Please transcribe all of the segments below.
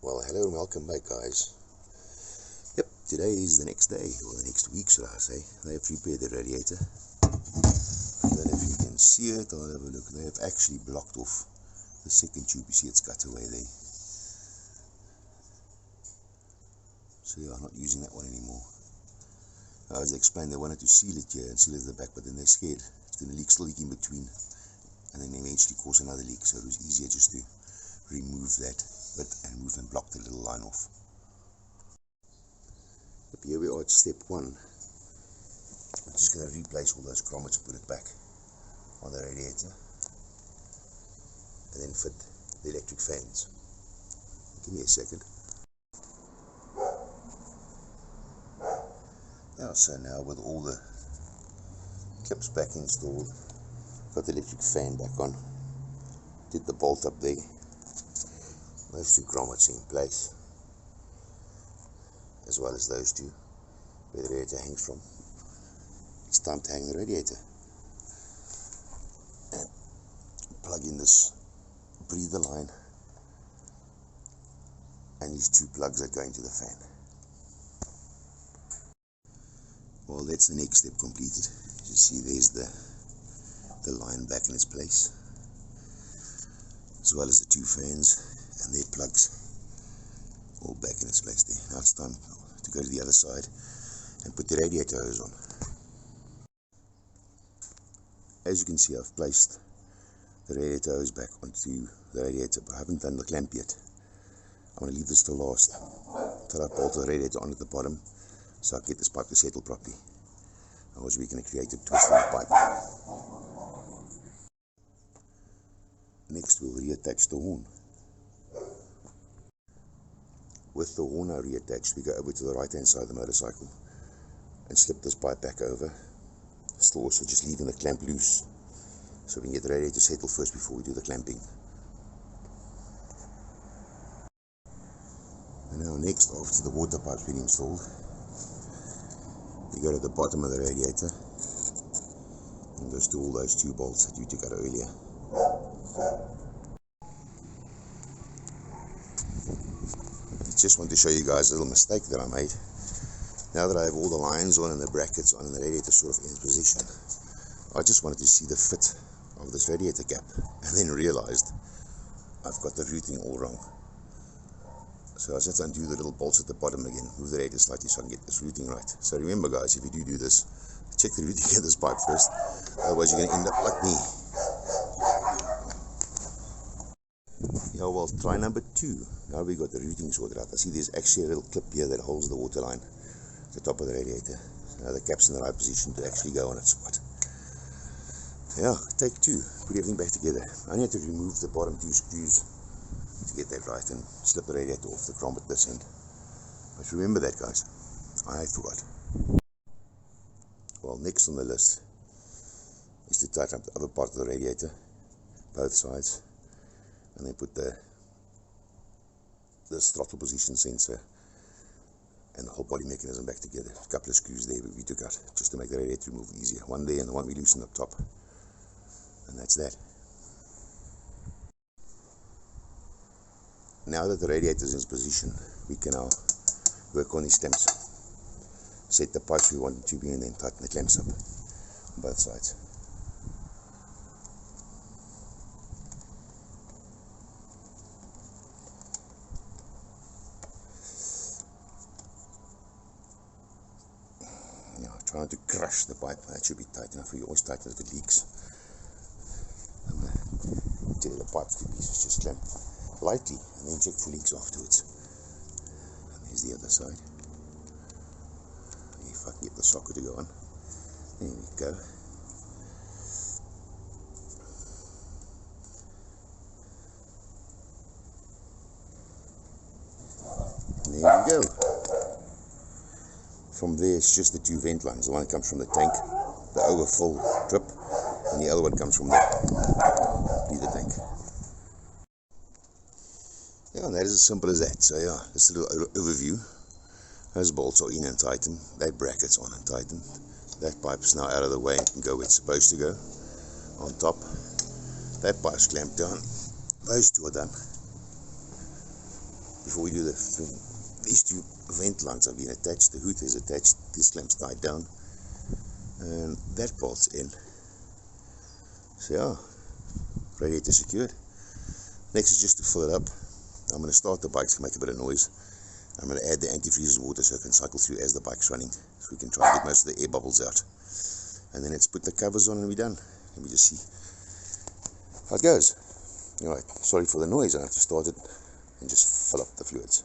Well, hello and welcome back, guys. Yep, today is the next day, or the next week, should I say. They have repaired the radiator. I don't know if you can see it. I'll have a look. They have actually blocked off the second tube. You see it's cut away there. So yeah, I'm not using that one anymore. As I explained, they wanted to seal it here and seal it at the back, but then they're scared it's going to leak, still leak in between, and then eventually cause another leak. So it was easier just to remove that bit and move and block the little line off. But here we are at step one. I'm just going to replace all those grommets, put it back on the radiator, and then fit the electric fans. Give me a second. Yeah, so now with all the clips back installed, got the electric fan back on, did the bolt up there, those two grommets in place, as well as those two where the radiator hangs from. It's time to hang the radiator and plug in this breather line and these two plugs that go into the fan. Well, that's the next step completed. You see there's the line back in its place, as well as the two fans and their plugs all back in its place there. Now it's time to go to the other side and put the radiator hose on. As you can see, I've placed the radiator hose back onto the radiator, but I haven't done the clamp yet. I want to leave this till last, till I bolt the radiator on at the bottom, so I get this pipe to settle properly. Otherwise we're going to create a twist in the pipe. Next we'll reattach the horn. With the horn now reattached, we go over to the right hand side of the motorcycle and slip this pipe back over. Still also just leaving the clamp loose, so we can get the radiator settled first before we do the clamping. And now next, after the water pipe's been installed, you go to the bottom of the radiator and goes to all those two bolts that you took out earlier. I just want to show you guys a little mistake that I made. Now that I have all the lines on and the brackets on and the radiator sort of in position, I just wanted to see the fit of this radiator cap, and then realized I've got the routing all wrong. So I just undo the little bolts at the bottom again, move the radiator slightly so I can get this routing right. So remember guys, if you do this, check the routing of this pipe first, otherwise you're going to end up like me. Yeah, well, try number 2. Now we got the routing sorted out. I see there's actually a little clip here that holds the water line at the top of the radiator. So now the cap's in the right position to actually go on its spot. Yeah, take 2, put everything back together. I only had to remove the bottom 2 screws to get that right and slip the radiator off the grommet this end. But remember that guys, I forgot. Well, next on the list is to tighten up the other part of the radiator, both sides, and then put the throttle position sensor and the whole body mechanism back together. A couple of screws there we took out just to make the radiator removal easier. One there and the one we loosened up top, and that's that. Now that the radiator is in position, we can now work on these clamps. Set the pipes we want them to be and then tighten the clamps up on both sides. Now try not to crush the pipe, that should be tight enough. You always tighten it if it leaks. I'm going to tear the pipes to pieces, just clamp lightly and then check for leaks afterwards. And there's the other side. If I can get the socket to go on. There we go. And there we go. From there it's just the 2 vent lines. The one comes from the tank, the overfull drip, and the other one comes from the breather tank. Yeah, and that is as simple as that. So yeah, just a little overview. Those bolts are in and tightened, that bracket's on and tightened, that pipe's now out of the way and can go where it's supposed to go. On top, that pipe's clamped down, those two are done. before we do these two vent lines have been attached, the hood is attached, this clamp's tied down, and that part's in. So yeah, radiator secured. Next is just to fill it up. I'm going to start the bike to make a bit of noise. I'm going to add the antifreeze water so I can cycle through as the bike's running, so we can try and get most of the air bubbles out. And then let's put the covers on and we're done. Let me just see how it goes. Alright, sorry for the noise, I have to start it and just fill up the fluids.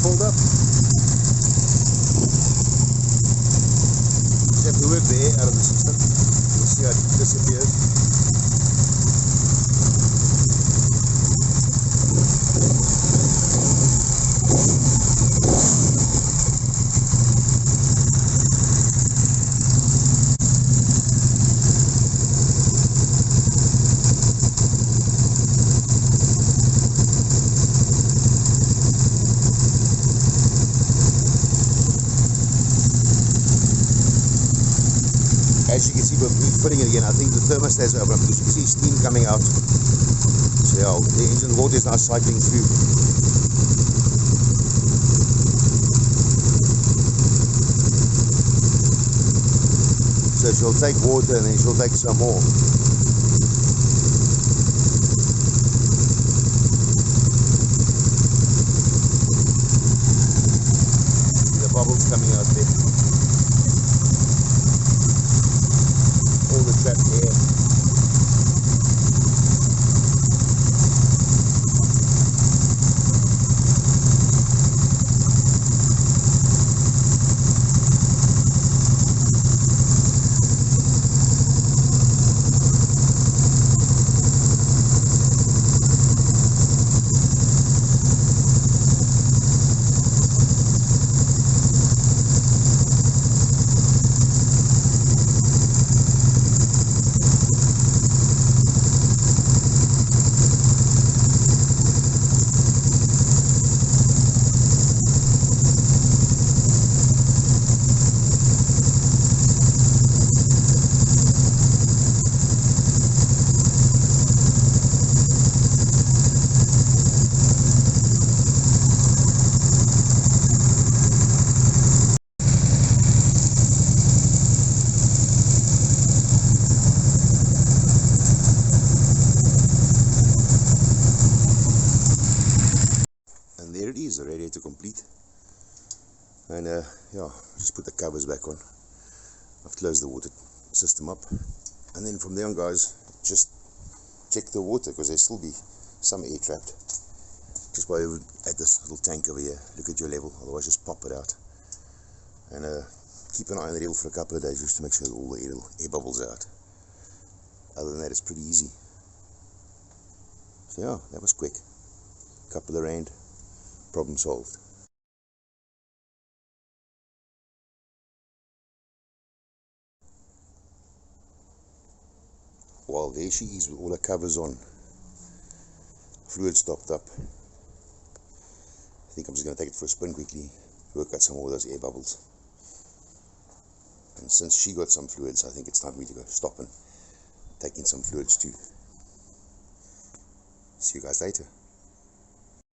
Pulled up. Just have to work the air out of the system. We'll see how it disappears. As you can see, we're putting it again. I think the thermostat's open because you can see steam coming out. So yeah, the engine water is now cycling through. So she'll take water and then she'll take some more. See the bubbles coming out there. All the trapped air. There it is, the radiator complete. And yeah, just put the covers back on. I've closed the water system up, and then from there on, guys, just check the water because there's still be some air trapped. Just by at this little tank over here, look at your level, otherwise just pop it out. And keep an eye on the reel for a couple of days just to make sure that all the air bubbles out. Other than that, it's pretty easy. So yeah, that was quick. Couple of rand. Problem solved. Well, there she is with all her covers on, fluid stopped up. I think I'm just going to take it for a spin quickly, work out some more of those air bubbles. And since she got some fluids, I think it's time for me to go stop and take in some fluids too. See you guys later.